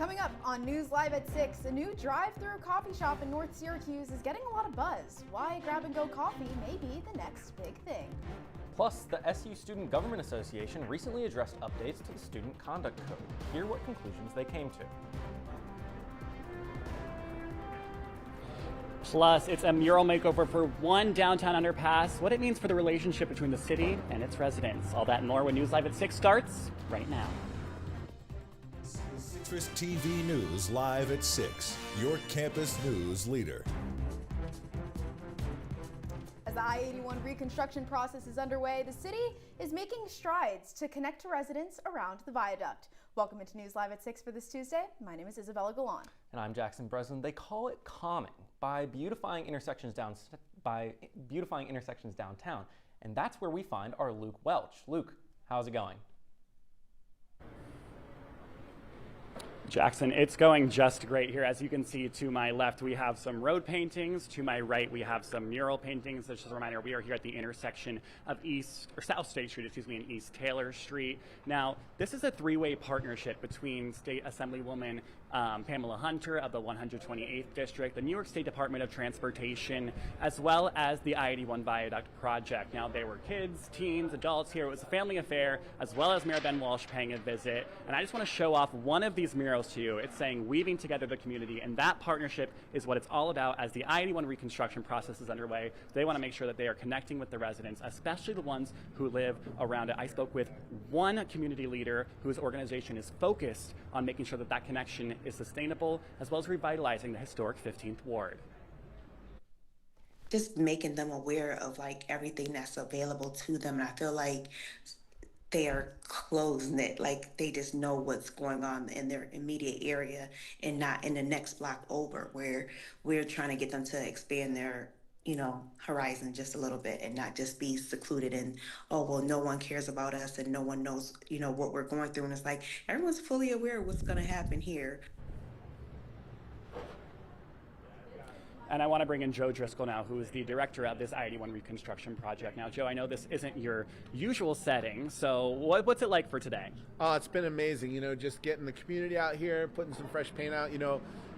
Coming up on News Live at 6, a new drive-through coffee shop in North Syracuse is getting a lot of buzz. Why grab-and-go coffee may be the next big thing. Plus, the SU Student Government Association recently addressed updates to the Student Conduct Code. Hear what conclusions they came to. Plus, it's a mural makeover for one downtown underpass, what it means for the relationship between the city and its residents. All that and more when News Live at 6 starts right now. CitrusTV News Live at 6, your campus news leader. As the I-81 reconstruction process is underway, the city is making strides to connect to residents around the viaduct. Welcome into News Live at 6 for this Tuesday. My name is Isabella Galan. And I'm Jackson Breslin. They call it calming by beautifying intersections downtown. And that's where we find our Luke Welch. Luke, how's it going? Jackson, it's going just great here. As you can see to my left, we have some road paintings. To my right, we have some mural paintings. Just as a reminder, we are here at the intersection of South State Street, and East Taylor Street. Now, this is a three-way partnership between State Assemblywoman Pamela Hunter of the 128th District, the New York State Department of Transportation, as well as the I-81 Viaduct Project. Now, there were kids, teens, adults here. It was a family affair, as well as Mayor Ben Walsh paying a visit. And I just want to show off one of these murals to you. It's saying weaving together the community, and that partnership is what it's all about as the I-81 reconstruction process is underway. They want to make sure that they are connecting with the residents, especially the ones who live around it. I spoke with one community leader whose organization is focused on making sure that that connection is sustainable, as well as revitalizing the historic 15th Ward. Just making them aware of like everything that's available to them, and I feel like they are close-knit, like they just know what's going on in their immediate area and not in the next block over, where we're trying to get them to expand their horizon just a little bit and not just be secluded in, oh, well, no one cares about us and no one knows, what we're going through. And it's like, everyone's fully aware of what's gonna happen here. And I want to bring in Joe Driscoll now, who is the director of this I-81 reconstruction project. Now, Joe, I know this isn't your usual setting, so what's it like for today? Oh, it's been amazing, just getting the community out here, putting some fresh paint out.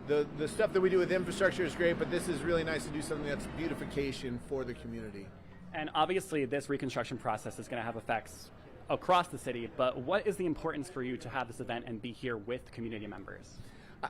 The stuff that we do with infrastructure is great, but this is really nice to do something that's beautification for the community. And obviously, this reconstruction process is going to have effects across the city, but what is the importance for you to have this event and be here with community members?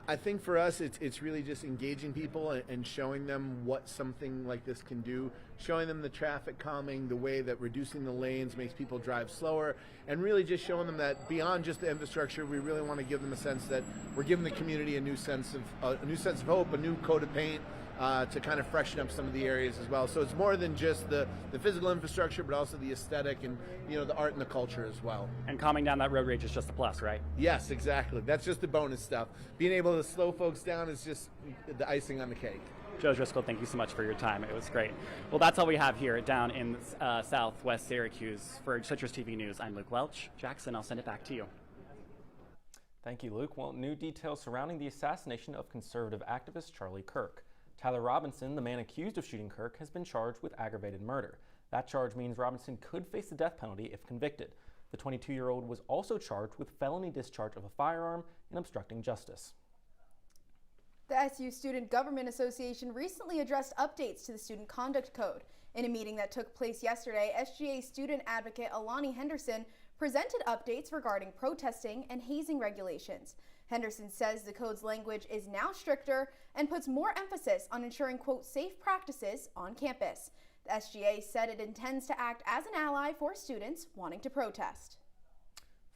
I think for us, it's really just engaging people and showing them what something like this can do, showing them the traffic calming, the way that reducing the lanes makes people drive slower, and really just showing them that beyond just the infrastructure, we really want to give them a sense that we're giving the community a new sense of hope, a new coat of paint, to kind of freshen up some of the areas as well. So it's more than just the physical infrastructure, but also the aesthetic and the art and the culture as well. And calming down that road rage is just a plus, right? Yes, exactly. That's just the bonus stuff. Being able to slow folks down is just the icing on the cake. Joe Driscoll, thank you so much for your time. It was great. Well, that's all we have here down in Southwest Syracuse. For CitrusTV News, I'm Luke Welch. Jackson, I'll send it back to you. Thank you, Luke. Well, new details surrounding the assassination of conservative activist Charlie Kirk. Tyler Robinson, the man accused of shooting Kirk, has been charged with aggravated murder. That charge means Robinson could face the death penalty if convicted. The 22-year-old was also charged with felony discharge of a firearm and obstructing justice. The SU Student Government Association recently addressed updates to the Student Conduct Code. In a meeting that took place yesterday, SGA student advocate Alani Henderson presented updates regarding protesting and hazing regulations. Henderson says the code's language is now stricter and puts more emphasis on ensuring, quote, safe practices on campus. The SGA said it intends to act as an ally for students wanting to protest.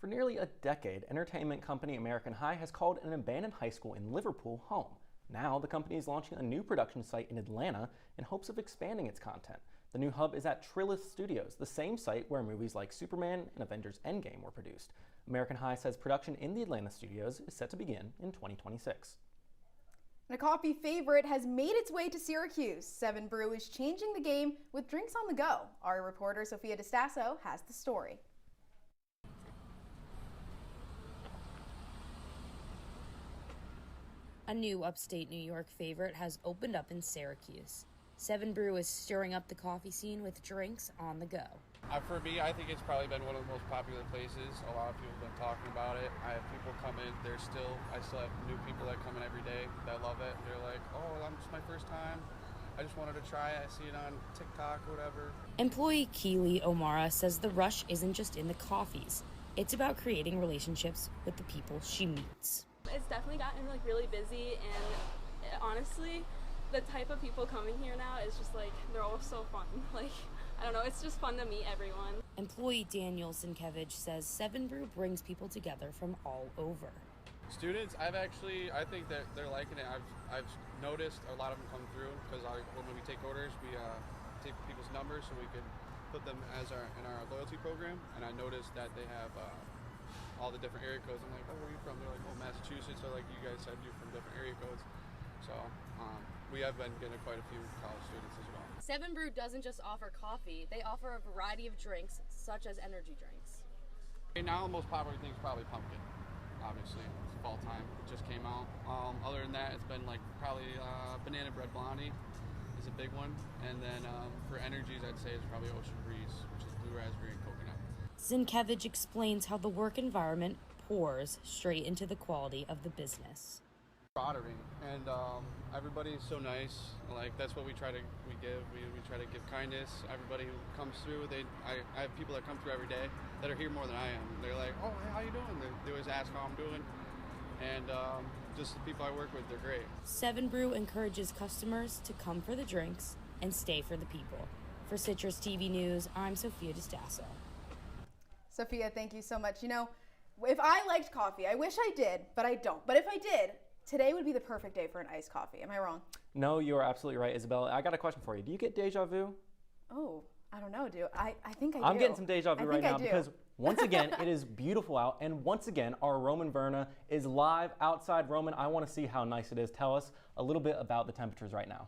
For nearly a decade, entertainment company American High has called an abandoned high school in Liverpool home. Now, the company is launching a new production site in Atlanta in hopes of expanding its content. The new hub is at Trilith Studios, the same site where movies like Superman and Avengers Endgame were produced. American High says production in the Atlanta studios is set to begin in 2026. And a coffee favorite has made its way to Syracuse. 7 Brew is changing the game with drinks on the go. Our reporter Sophia DeStasso has the story. A new upstate New York favorite has opened up in Syracuse. Seven Brew is stirring up the coffee scene with drinks on the go. For me, I think it's probably been one of the most popular places. A lot of people have been talking about it. I have people come in. I still have new people that come in every day that love it. They're like, oh, it's my first time. I just wanted to try it. I see it on TikTok or whatever. Employee Keely O'Mara says the rush isn't just in the coffees. It's about creating relationships with the people she meets. It's definitely gotten really busy, and honestly, the type of people coming here now is just they're all so fun. I don't know, it's just fun to meet everyone. Employee Daniel Sienkiewicz says Seven Brew brings people together from all over. Students, I think that they're liking it. I've noticed a lot of them come through because when we take orders, we take people's numbers so we can put them in our loyalty program. And I noticed that they have all the different area codes. I'm like, oh, where are you from? They're like, oh, Massachusetts. They're like, you guys said you're from different area codes. So we have been getting quite a few college students as well. Seven Brew doesn't just offer coffee, they offer a variety of drinks, such as energy drinks. Right now, the most popular thing is probably pumpkin. Obviously, it's fall time. It just came out. Other than that, it's been probably banana bread blondie is a big one. And then for energies, I'd say it's probably Ocean Breeze, which is blue raspberry and coconut. Sienkiewicz explains how the work environment pours straight into the quality of the business. Camaraderie, and everybody is so nice. That's what we try to give. We try to give kindness. Everybody who comes through, I have people that come through every day that are here more than I am. They're like, oh, hey, how you doing? They always ask how I'm doing, and just the people I work with, they're great. Seven Brew encourages customers to come for the drinks and stay for the people. For Citrus TV News, I'm Sophia DiStasso. Sophia, thank you so much. You know, if I liked coffee, I wish I did, but I don't. But if I did, today would be the perfect day for an iced coffee. Am I wrong? No, you are absolutely right, Isabella. I got a question for you. Do you get deja vu? Oh, I don't know, I think I do. I'm getting some deja vu right now do. because once again, it is beautiful out, and once again, our Roman Verna is live outside. Roman, I want to see how nice it is. Tell us a little bit about the temperatures right now.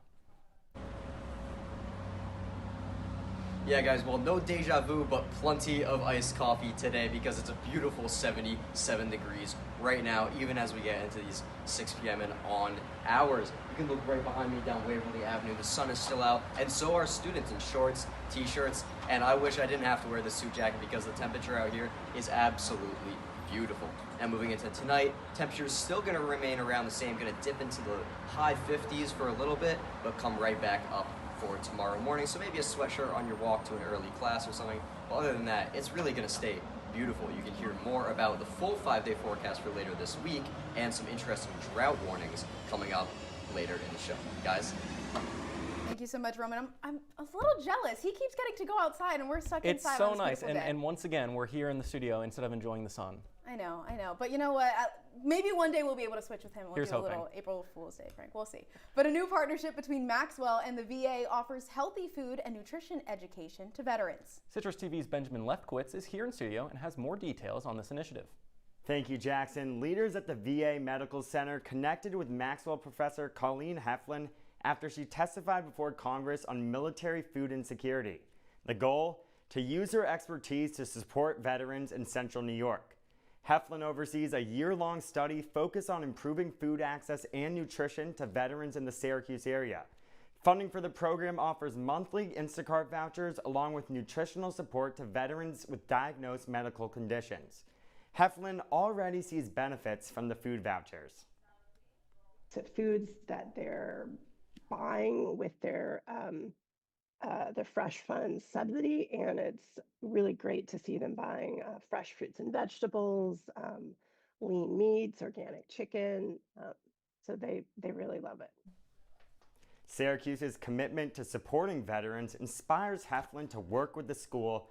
Yeah, guys, well, no deja vu, but plenty of iced coffee today because it's a beautiful 77 degrees right now, even as we get into these 6 p.m. and on hours. You can look right behind me down Waverly Avenue. The sun is still out, and so are students in shorts, t-shirts, and I wish I didn't have to wear the suit jacket because the temperature out here is absolutely beautiful. Now moving into tonight, temperature is still going to remain around the same, going to dip into the high 50s for a little bit, but come right back up for tomorrow morning. So maybe a sweatshirt on your walk to an early class or something. But other than that, it's really going to stay beautiful. You can hear more about the full 5-day forecast for later this week and some interesting drought warnings coming up later in the show. Guys? Thank you so much, Roman. I'm a little jealous. He keeps getting to go outside and we're stuck It's inside. so on this nice, beautiful day. and once again, we're here in the studio instead of enjoying the sun. I know. But you know what? Maybe one day we'll be able to switch with him. We'll Here's do a hoping. little April Fool's Day prank. We'll see. But a new partnership between Maxwell and the VA offers healthy food and nutrition education to veterans. Citrus TV's Benjamin Lefkowitz is here in studio and has more details on this initiative. Thank you, Jackson. Leaders at the VA Medical Center connected with Maxwell professor Colleen Heflin after she testified before Congress on military food insecurity. The goal? To use her expertise to support veterans in Central New York. Heflin oversees a year-long study focused on improving food access and nutrition to veterans in the Syracuse area. Funding for the program offers monthly Instacart vouchers along with nutritional support to veterans with diagnosed medical conditions. Heflin already sees benefits from the food vouchers. To foods that they're buying with their the Fresh Funds subsidy, and it's really great to see them buying fresh fruits and vegetables, lean meats, organic chicken. So they really love it. Syracuse's commitment to supporting veterans inspires Heflin to work with the school.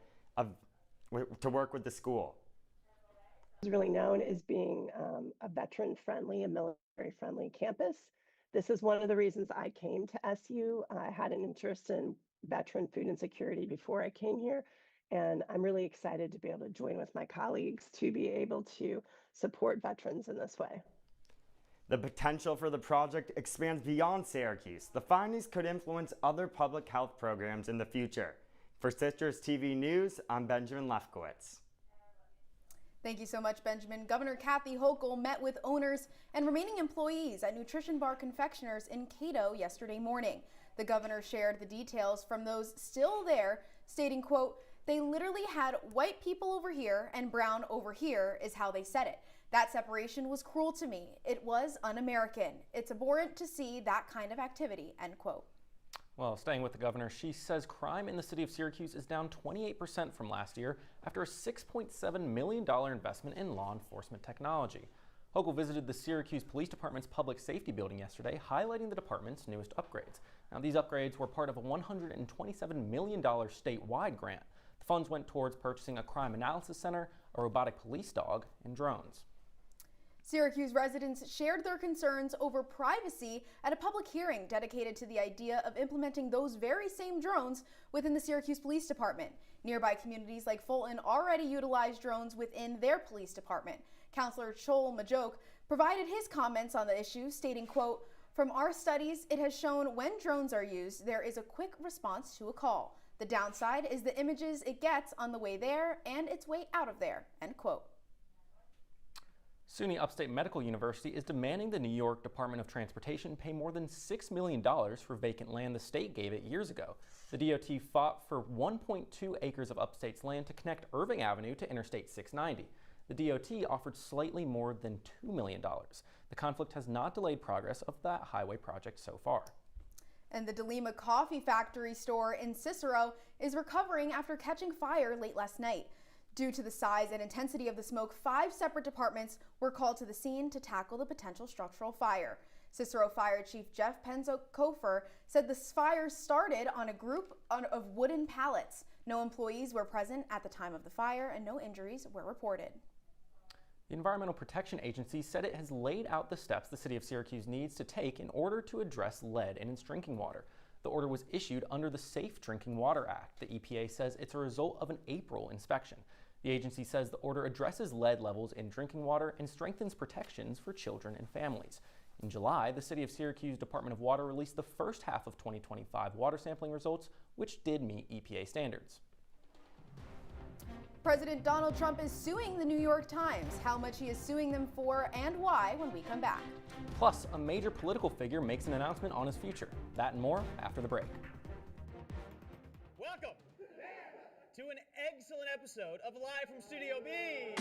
It's really known as being a veteran-friendly and military-friendly campus. This is one of the reasons I came to SU. I had an interest in veteran food insecurity before I came here, and I'm really excited to be able to join with my colleagues to be able to support veterans in this way. The potential for the project expands beyond Syracuse. The findings could influence other public health programs in the future. For Citrus TV News, I'm Benjamin Lefkowitz. Thank you so much, Benjamin. Governor Kathy Hochul met with owners and remaining employees at Nutrition Bar Confectioners in Cato yesterday morning. The governor shared the details from those still there, stating, quote, "They literally had white people over here and brown over here," is how they said it. "That separation was cruel to me. It was un-American. It's abhorrent to see that kind of activity," end quote. Well, staying with the governor, she says crime in the city of Syracuse is down 28% from last year after a $6.7 million investment in law enforcement technology. Hochul visited the Syracuse Police Department's public safety building yesterday, highlighting the department's newest upgrades. Now, these upgrades were part of a $127 million statewide grant. The funds went towards purchasing a crime analysis center, a robotic police dog, and drones. Syracuse residents shared their concerns over privacy at a public hearing dedicated to the idea of implementing those very same drones within the Syracuse Police Department. Nearby communities like Fulton already utilize drones within their police department. Councilor Joel Majoke provided his comments on the issue, stating, quote, "From our studies, it has shown when drones are used, there is a quick response to a call. The downside is the images it gets on the way there and its way out of there," end quote. SUNY Upstate Medical University is demanding the New York Department of Transportation pay more than $6 million for vacant land the state gave it years ago. The DOT fought for 1.2 acres of Upstate's land to connect Irving Avenue to Interstate 690. The DOT offered slightly more than $2 million. The conflict has not delayed progress of that highway project so far. And the DeLima Coffee Factory store in Cicero is recovering after catching fire late last night. Due to the size and intensity of the smoke, 5 separate departments were called to the scene to tackle the potential structural fire. Cicero Fire Chief Jeff Penzokofer said the fire started on a group of wooden pallets. No employees were present at the time of the fire and no injuries were reported. The Environmental Protection Agency said it has laid out the steps the city of Syracuse needs to take in order to address lead in its drinking water. The order was issued under the Safe Drinking Water Act. The EPA says it's a result of an April inspection. The agency says the order addresses lead levels in drinking water and strengthens protections for children and families. In July, the City of Syracuse Department of Water released the first half of 2025 water sampling results, which did meet EPA standards. President Donald Trump is suing the New York Times. How much he is suing them for and why when we come back. Plus, a major political figure makes an announcement on his future. That and more after the break. Welcome to an excellent episode of Live from Studio B.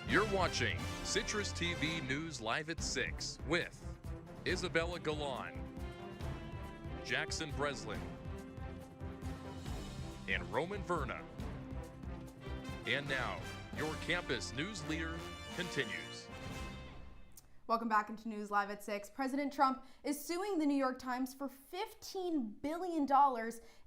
You're watching Citrus TV News Live at 6 with Isabella Galan, Jackson Breslin, and Roman Verna. And now, your campus news leader continues. Welcome back into News Live at 6. President Trump is suing the New York Times for $15 billion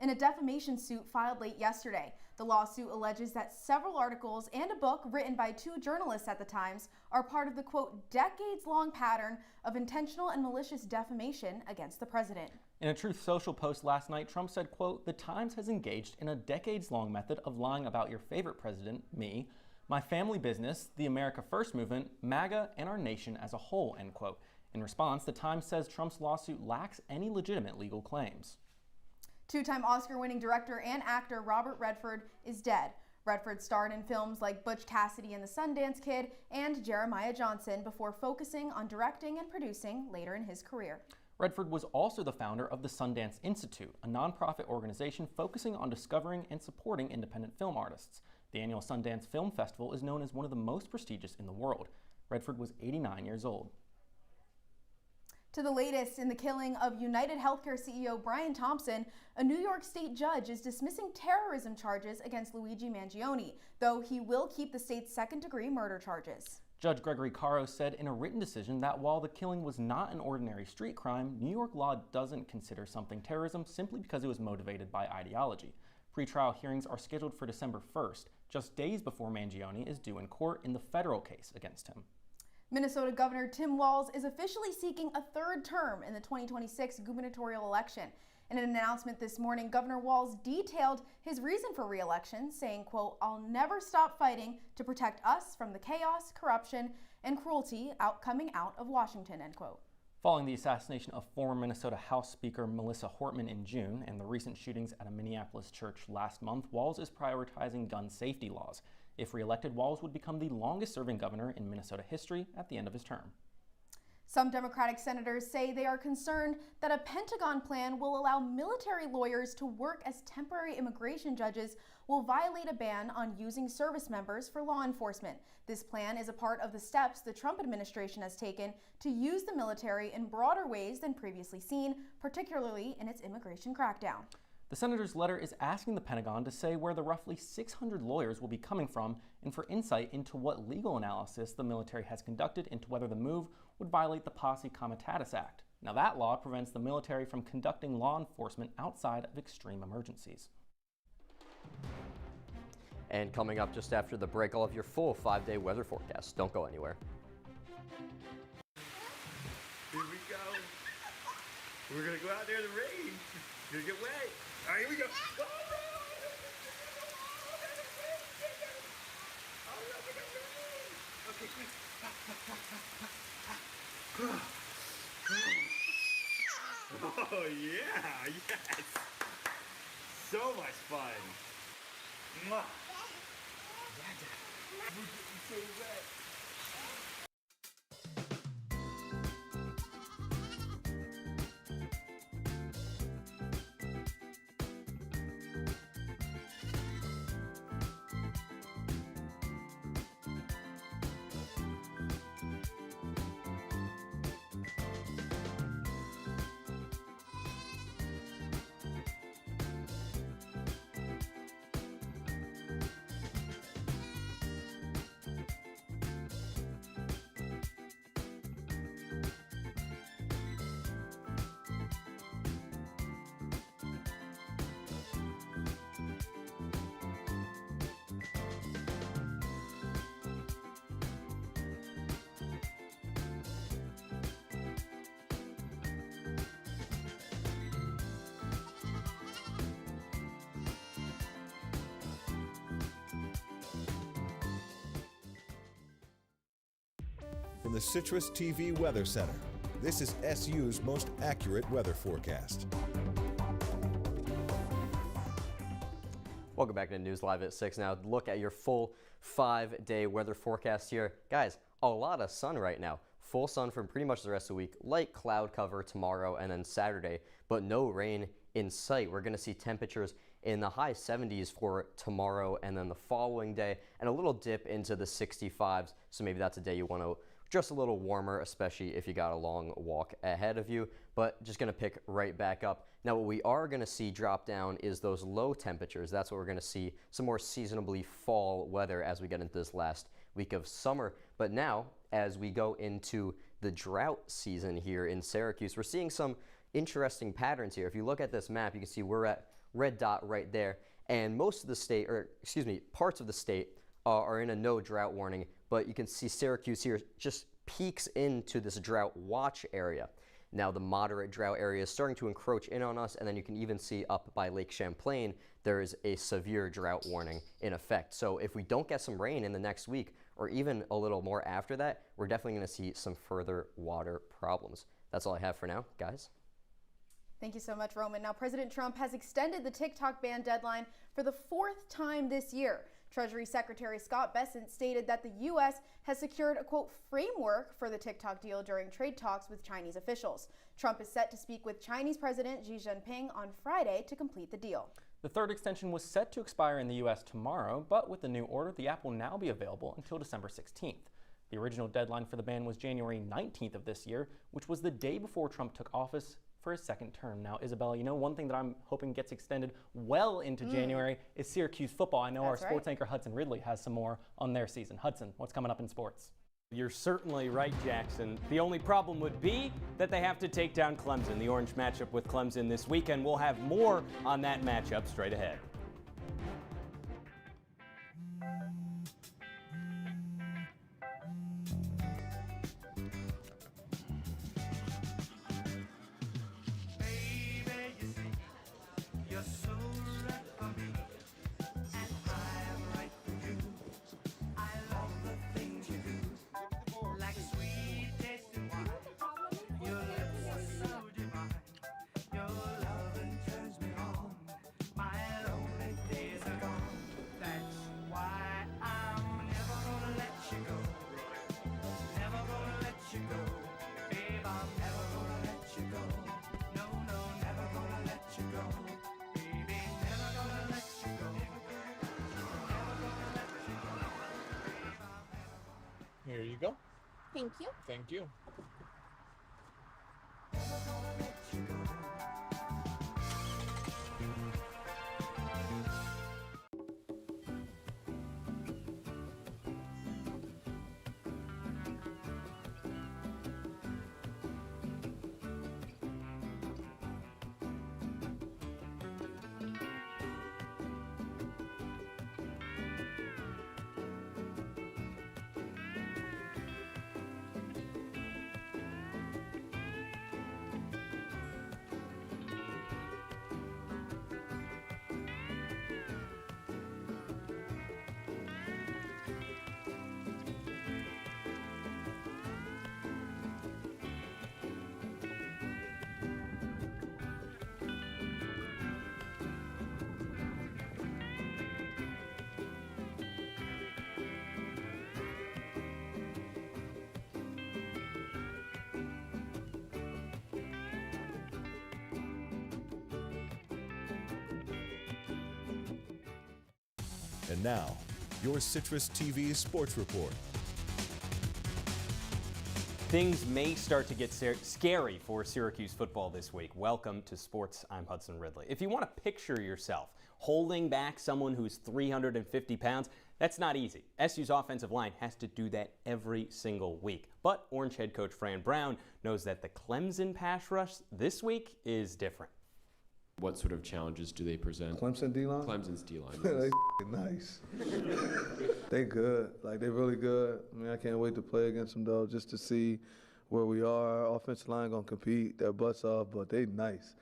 in a defamation suit filed late yesterday. The lawsuit alleges that several articles and a book written by 2 journalists at the Times are part of the, quote, decades-long pattern of intentional and malicious defamation against the president. In a Truth Social post last night, Trump said, quote, "The Times has engaged in a decades-long method of lying about your favorite president, me, my family business, the America First movement, MAGA, and our nation as a whole," end quote. In response, the Times says Trump's lawsuit lacks any legitimate legal claims. 2-time Oscar-winning director and actor Robert Redford is dead. Redford starred in films like Butch Cassidy and the Sundance Kid and Jeremiah Johnson before focusing on directing and producing later in his career. Redford was also the founder of the Sundance Institute, a nonprofit organization focusing on discovering and supporting independent film artists. The annual Sundance Film Festival is known as one of the most prestigious in the world. Redford was 89 years old. To the latest in the killing of United Healthcare CEO Brian Thompson, a New York State judge is dismissing terrorism charges against Luigi Mangione, though he will keep the state's second-degree murder charges. Judge Gregory Caro said in a written decision that while the killing was not an ordinary street crime, New York law doesn't consider something terrorism simply because it was motivated by ideology. Pre-trial hearings are scheduled for December 1st, just days before Mangione is due in court in the federal case against him. Minnesota Governor Tim Walz is officially seeking a third term in the 2026 gubernatorial election. In an announcement this morning, Governor Walz detailed his reason for re-election, saying, quote, "I'll never stop fighting to protect us from the chaos, corruption, and cruelty coming out of Washington," end quote. Following the assassination of former Minnesota House Speaker Melissa Hortman in June and the recent shootings at a Minneapolis church last month, Walz is prioritizing gun safety laws. If re-elected, Walz would become the longest-serving governor in Minnesota history at the end of his term. Some Democratic senators say they are concerned that a Pentagon plan will allow military lawyers to work as temporary immigration judges will violate a ban on using service members for law enforcement. This plan is a part of the steps the Trump administration has taken to use the military in broader ways than previously seen, particularly in its immigration crackdown. The senator's letter is asking the Pentagon to say where the roughly 600 lawyers will be coming from and for insight into what legal analysis the military has conducted into whether the move would violate the Posse Comitatus Act. Now that law prevents the military from conducting law enforcement outside of extreme emergencies. And coming up just after the break, I'll have your full 5-day weather forecast. Don't go anywhere. Here we go. We're going to go out there in the rain. It's going to get wet. All right, here we go. Okay, quick. Oh, yeah. Yes. So much fun. Mwah. We're getting so wet. From the CitrusTV Weather Center, this is SU's most accurate weather forecast. Welcome back to News Live at 6. Now look at your full 5-day weather forecast here. Guys, a lot of sun right now. Full sun for pretty much the rest of the week. Light cloud cover tomorrow and then Saturday, but no rain in sight. We're going to see temperatures in the high 70s for tomorrow and then the following day, and a little dip into the 65s. So maybe that's a day you want to just a little warmer, especially if you got a long walk ahead of you, but just gonna pick right back up. Now what we are gonna see drop down is those low temperatures. That's what we're gonna see, some more seasonably fall weather as we get into this last week of summer. But now, as we go into the drought season here in Syracuse. We're seeing some interesting patterns here. If you look at this map, you can see we're at red dot right there, and most of the state, or excuse me, parts of the state are in a no drought warning, but you can see Syracuse here just peaks into this drought watch area. Now the moderate drought area is starting to encroach in on us, and then you can even see up by Lake Champlain, there is a severe drought warning in effect. So if we don't get some rain in the next week, or even a little more after that, we're definitely going to see some further water problems. That's all I have for now, guys. Thank you so much, Roman. Now, President Trump has extended the TikTok ban deadline for the 4th time this year. Treasury Secretary Scott Bessent stated that the U.S. has secured a, quote, framework for the TikTok deal during trade talks with Chinese officials. Trump is set to speak with Chinese President Xi Jinping on Friday to complete the deal. The third extension was set to expire in the U.S. tomorrow, but with the new order, the app will now be available until December 16th. The original deadline for the ban was January 19th of this year, which was the day before Trump took office for his second term. Now, Isabella, you know, one thing that I'm hoping gets extended well into January is Syracuse football. I know our sports anchor Hudson Ridley has some more on their season. Hudson, what's coming up in sports? You're certainly right, Jackson. The only problem would be that they have to take down Clemson. The Orange matchup with Clemson this weekend. We'll have more on that matchup straight ahead. Here you go. Thank you. Thank you. And now, your CitrusTV Sports Report. Things may start to get scary for Syracuse football this week. Welcome to Sports. I'm Hudson Ridley. If you want to picture yourself holding back someone who's 350 pounds, that's not easy. SU's offensive line has to do that every single week. But Orange head coach Fran Brown knows that the Clemson pass rush this week is different. What sort of challenges do they present? Clemson D-line? Clemson's D-line. They nice. They good. Like, they really good. I mean, I can't wait to play against them, though, just to see where we are. Our offensive line going to compete their butts off, but they nice.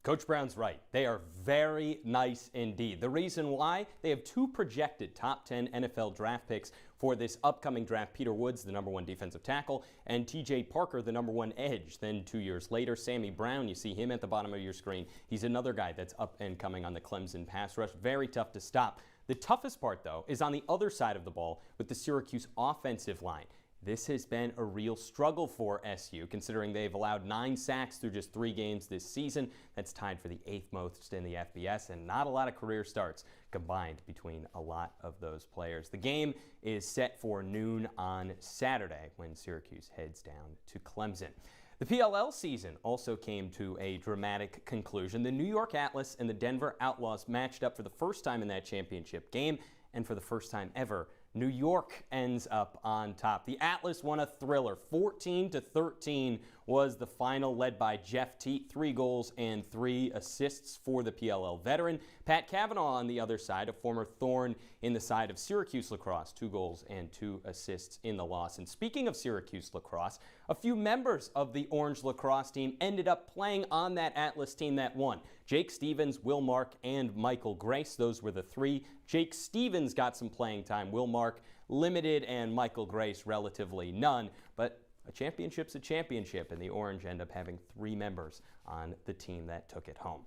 Coach Brown's right. They are very nice indeed. The reason why, they have two projected top 10 NFL draft picks for this upcoming draft. Peter Woods, the #1 defensive tackle, and TJ Parker, the #1 edge. Then 2 years later, Sammy Brown, you see him at the bottom of your screen. He's another guy that's up and coming on the Clemson pass rush. Very tough to stop. The toughest part, though, is on the other side of the ball with the Syracuse offensive line. This has been a real struggle for SU, considering they've allowed 9 sacks through just 3 games this season. That's tied for the 8th most in the FBS, and not a lot of career starts combined between a lot of those players. The game is set for noon on Saturday when Syracuse heads down to Clemson. The PLL season also came to a dramatic conclusion. The New York Atlas and the Denver Outlaws matched up for the first time in that championship game, and for the first time ever, New York ends up on top. The Atlas won a thriller. 14-13 was the final, led by Jeff Teat, 3 goals and 3 assists for the PLL veteran. Pat Cavanaugh on the other side, a former thorn in the side of Syracuse lacrosse, 2 goals and 2 assists in the loss. And speaking of Syracuse lacrosse, a few members of the Orange lacrosse team ended up playing on that Atlas team that won. Jake Stevens, Will Mark, and Michael Grace, those were the 3. Jake Stevens got some playing time, Will Mark limited, and Michael Grace relatively none. But a championship's a championship, and the Orange end up having 3 members on the team that took it home.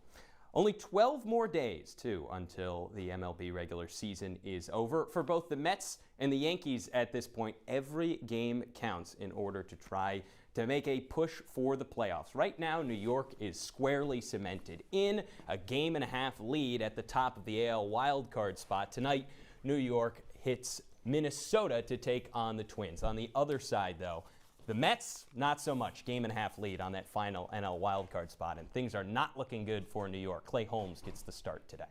Only 12 more days, too, until the MLB regular season is over. For both the Mets and the Yankees at this point, every game counts in order to try to make a push for the playoffs. Right now, New York is squarely cemented in a 1.5 lead at the top of the AL wildcard spot. Tonight, New York hits Minnesota to take on the Twins. On the other side, though, the Mets, not so much. 1.5 lead on that final NL wildcard spot, and things are not looking good for New York. Clay Holmes gets the start today.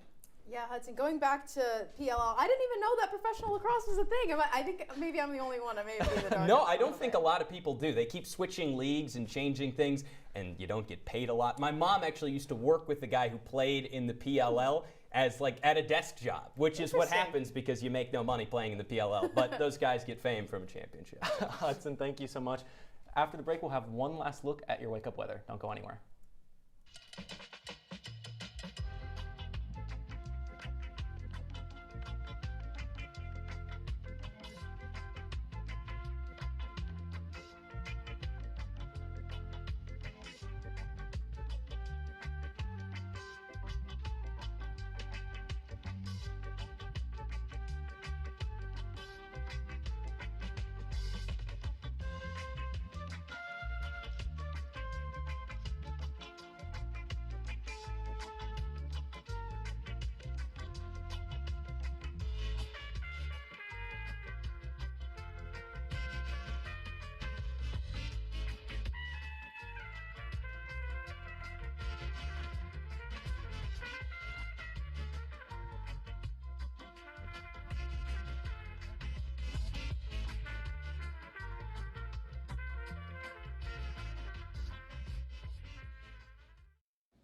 Yeah, Hudson, going back to PLL, I didn't even know that professional lacrosse was a thing. I think maybe I'm the only one. I may be the dark. No, I don't think a lot of people do. They keep switching leagues and changing things, and you don't get paid a lot. My mom actually used to work with the guy who played in the PLL as like at a desk job, which is what happens because you make no money playing in the PLL. But those guys get fame from a championship. Hudson, thank you so much. After the break, we'll have one last look at your wake-up weather. Don't go anywhere.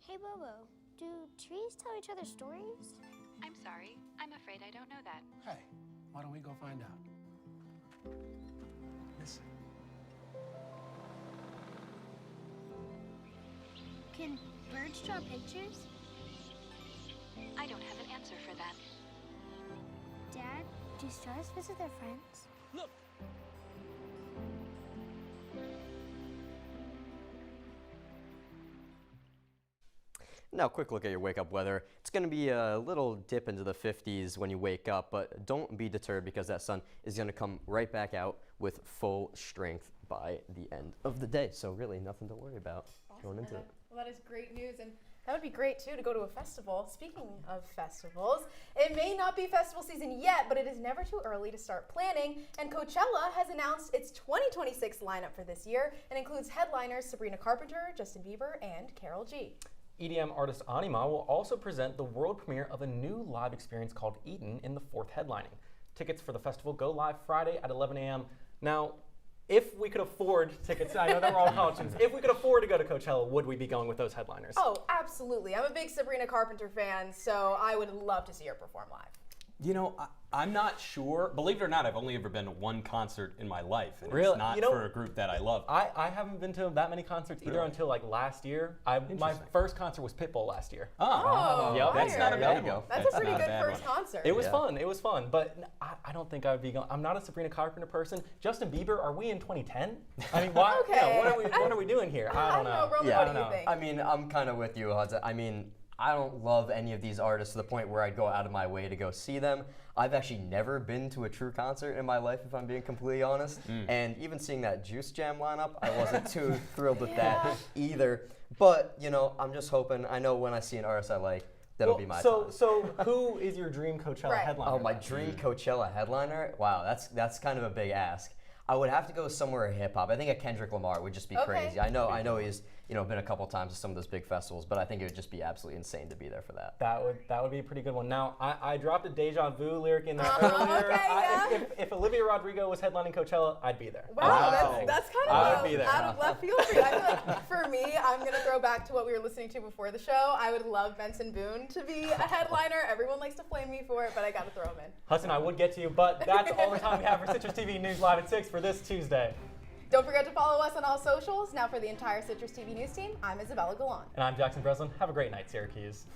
Hey Bobo, do trees tell each other stories? I'm sorry, I'm afraid I don't know that. Hey, why don't we go find out? Listen. Can birds draw pictures? I don't have an answer for that. Dad, do stars visit their friends? Look! Now, quick look at your wake-up weather. It's going to be a little dip into the 50s when you wake up, but don't be deterred because that sun is going to come right back out with full strength by the end of the day. So really nothing to worry about going into it. Well, that is great news, and that would be great, too, to go to a festival. Speaking of festivals, it may not be festival season yet, but it is never too early to start planning, and Coachella has announced its 2026 lineup for this year and includes headliners Sabrina Carpenter, Justin Bieber, and Karol G. EDM artist Anima will also present the world premiere of a new live experience called Eden in the 4th headlining. Tickets for the festival go live Friday at 11 a.m. Now, if we could afford tickets, I know they're all options. If we could afford to go to Coachella, would we be going with those headliners? Oh, absolutely. I'm a big Sabrina Carpenter fan, so I would love to see her perform live. You know, I'm not sure. Believe it or not, I've only ever been to one concert in my life, and really? It's not for a group that I love. I haven't been to that many concerts either until like last year. My first concert was Pitbull last year. Oh, yep. That's not a bad one. That's a pretty good first concert. It was fun. It was fun, but I don't think I would be going. I'm not a Sabrina Carpenter person. Justin Bieber, are we in 2010? I mean, why? Okay. What are we doing here? I don't know. Roman, what do you think? I mean, I'm kind of with you, Hudson. I mean, I don't love any of these artists to the point where I'd go out of my way to go see them. I've actually never been to a true concert in my life, if I'm being completely honest. And even seeing that Juice Jam lineup, I wasn't too thrilled with that either. But, you know, I'm just hoping, I know when I see an artist I like, that'll be my time. So who is your dream Coachella headliner? Oh, my dream Coachella headliner? Wow, that's kind of a big ask. I would have to go somewhere hip hop. I think a Kendrick Lamar would just be crazy. I know been a couple times to some of those big festivals, but I think it would just be absolutely insane to be there for that. That would be a pretty good one. Now, I dropped a Deja Vu lyric in there earlier. If Olivia Rodrigo was headlining Coachella, I'd be there. Wow, that's kind of be there. out of left field for you. I feel like for me, I'm going to throw back to what we were listening to before the show. I would love Benson Boone to be a headliner. Everyone likes to flame me for it, but I got to throw him in. Hudson, I would get to you, but that's all the time we have for Citrus TV News Live at 6 for this Tuesday. Don't forget to follow us on all socials. Now for the entire Citrus TV News team, I'm Isabella Galan. And I'm Jackson Breslin. Have a great night, Syracuse.